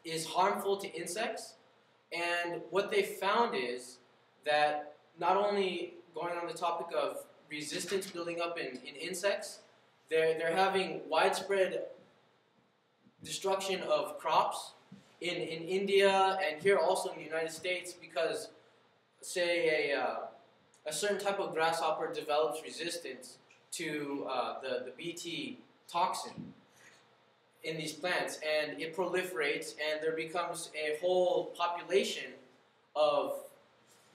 is harmful to insects. And what they found is that not only going on the topic of resistance building up in insects, they're having widespread destruction of crops in India and here also in the United States because, say, a certain type of grasshopper develops resistance to the Bt toxin in these plants, and it proliferates, and there becomes a whole population of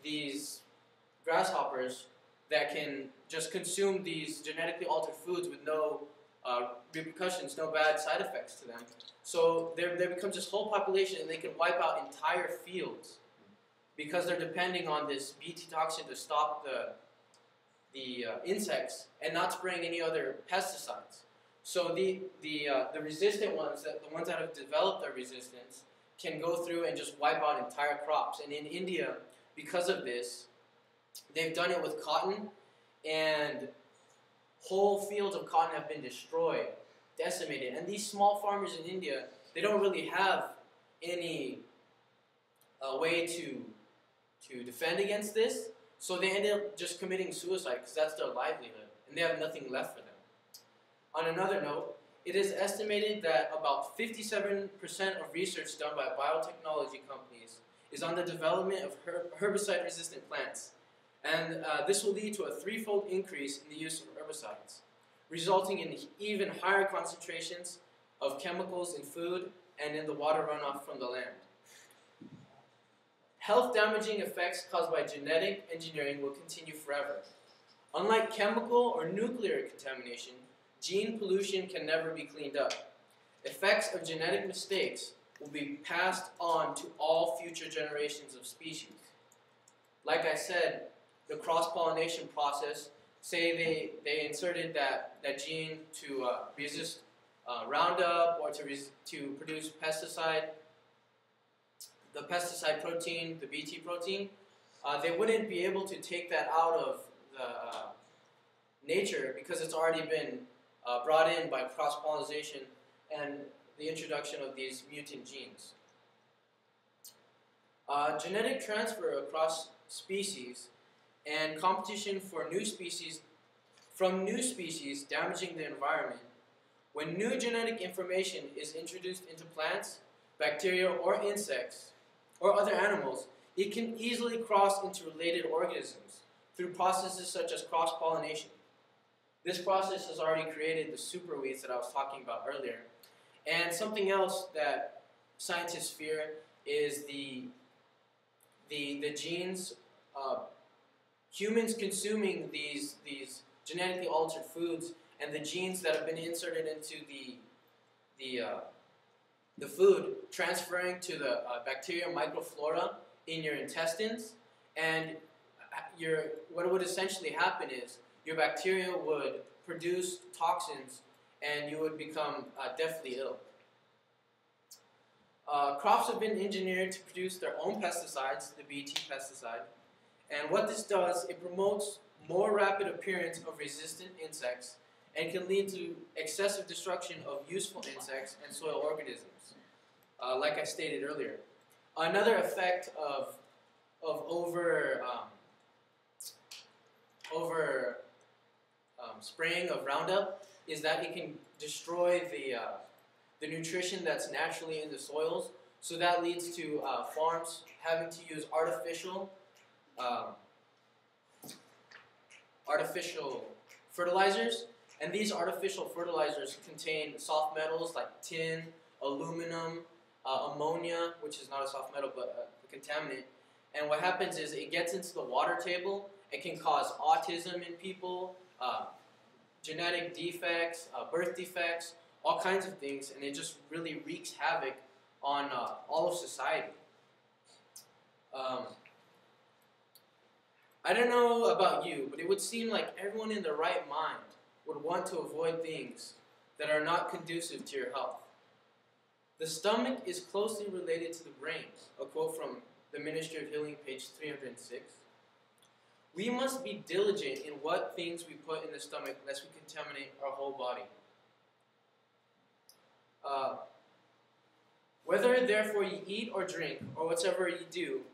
these grasshoppers that can just consume these genetically altered foods with no repercussions, no bad side effects to them. So there becomes this whole population, and they can wipe out entire fields because they're depending on this Bt toxin to stop the insects and not spraying any other pesticides. So the resistant ones, the ones that have developed their resistance, can go through and just wipe out entire crops. And in India, because of this, they've done it with cotton, and whole fields of cotton have been destroyed, decimated. And these small farmers in India, they don't really have any way to defend against this, so they end up just committing suicide because that's their livelihood, and they have nothing left for them. On another note, it is estimated that about 57% of research done by biotechnology companies is on the development of herbicide-resistant plants, and this will lead to a threefold increase in the use of herbicides, resulting in even higher concentrations of chemicals in food and in the water runoff from the land. Health-damaging effects caused by genetic engineering will continue forever. Unlike chemical or nuclear contamination, gene pollution can never be cleaned up. Effects of genetic mistakes will be passed on to all future generations of species. Like I said, the cross-pollination process, say they inserted that gene to resist Roundup or to produce pesticide, the pesticide protein, the Bt protein, they wouldn't be able to take that out of the nature because it's already been brought in by cross-pollination and the introduction of these mutant genes. Genetic transfer across species and competition for new species damaging the environment. When new genetic information is introduced into plants, bacteria, or insects, or other animals, it can easily cross into related organisms through processes such as cross-pollination. This process has already created the superweeds that I was talking about earlier. And something else that scientists fear is the genes, humans consuming these genetically altered foods, and the genes that have been inserted into the food transferring to the bacteria microflora in your intestines, and what would essentially happen is your bacteria would produce toxins and you would become deathly ill. Crops have been engineered to produce their own pesticides, the Bt pesticide, and what this does, it promotes more rapid appearance of resistant insects and can lead to excessive destruction of useful insects and soil organisms, like I stated earlier. Another effect of spraying of Roundup is that it can destroy the nutrition that's naturally in the soils. So that leads to farms having to use artificial fertilizers, and these artificial fertilizers contain soft metals like tin, aluminum, ammonia, which is not a soft metal but a contaminant. And what happens is it gets into the water table. It can cause autism in people, genetic defects, birth defects, all kinds of things, and it just really wreaks havoc on all of society. I don't know about you, but it would seem like everyone in their right mind would want to avoid things that are not conducive to your health. The stomach is closely related to the brain, a quote from the Ministry of Healing, page 306. We must be diligent in what things we put in the stomach lest we contaminate our whole body. Whether therefore ye eat or drink, or whatsoever ye do,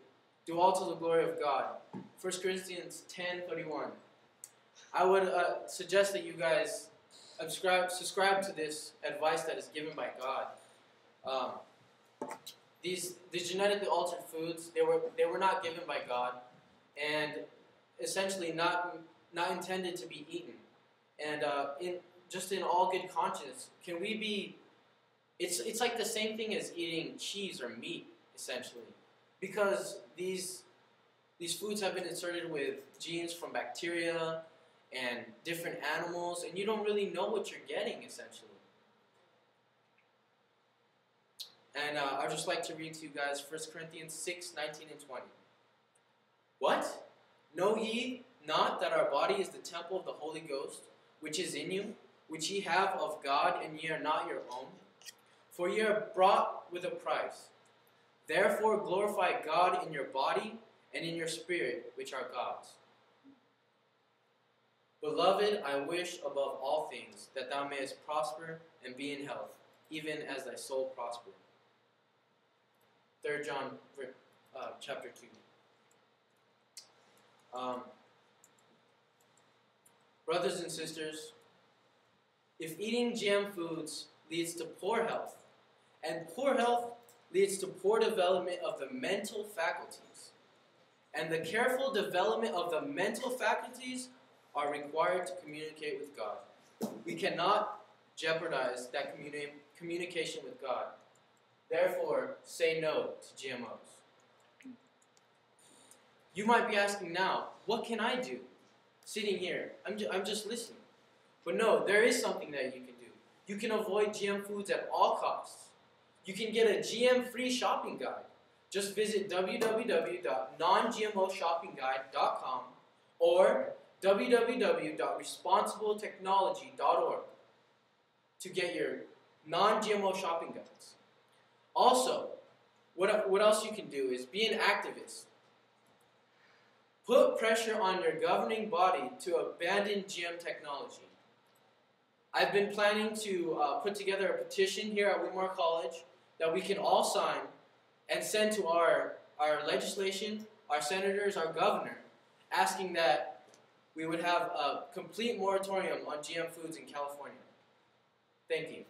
do all to the glory of God. 1 Corinthians 10:31. I would suggest that you guys subscribe to this advice that is given by God. These genetically altered foods, they were not given by God, and essentially not intended to be eaten. And in all good conscience, can we be? It's like the same thing as eating cheese or meat, essentially, because these foods have been inserted with genes from bacteria and different animals, and you don't really know what you're getting, essentially. And I'd just like to read to you guys 1 Corinthians 6:19 and 20. What? Know ye not that our body is the temple of the Holy Ghost, which is in you, which ye have of God, and ye are not your own? For ye are bought with a price. Therefore glorify God in your body and in your spirit, which are God's. Beloved, I wish above all things that thou mayest prosper and be in health, even as thy soul prospereth. 3 John chapter 2. Brothers and sisters, if eating GM foods leads to poor health, and poor health leads to poor development of the mental faculties, and the careful development of the mental faculties are required to communicate with God, we cannot jeopardize that communication with God. Therefore, say no to GMOs. You might be asking now, what can I do? Sitting here, I'm just listening. But no, there is something that you can do. You can avoid GM foods at all costs. You can get a GM-free shopping guide. Just visit www.nongmoshoppingguide.com or www.responsibletechnology.org to get your non-GMO shopping guides. Also, what else you can do is be an activist. Put pressure on your governing body to abandon GM technology. I've been planning to put together a petition here at Whitmore College that we can all sign and send to our legislation, our senators, our governor, asking that we would have a complete moratorium on GM foods in California. Thank you.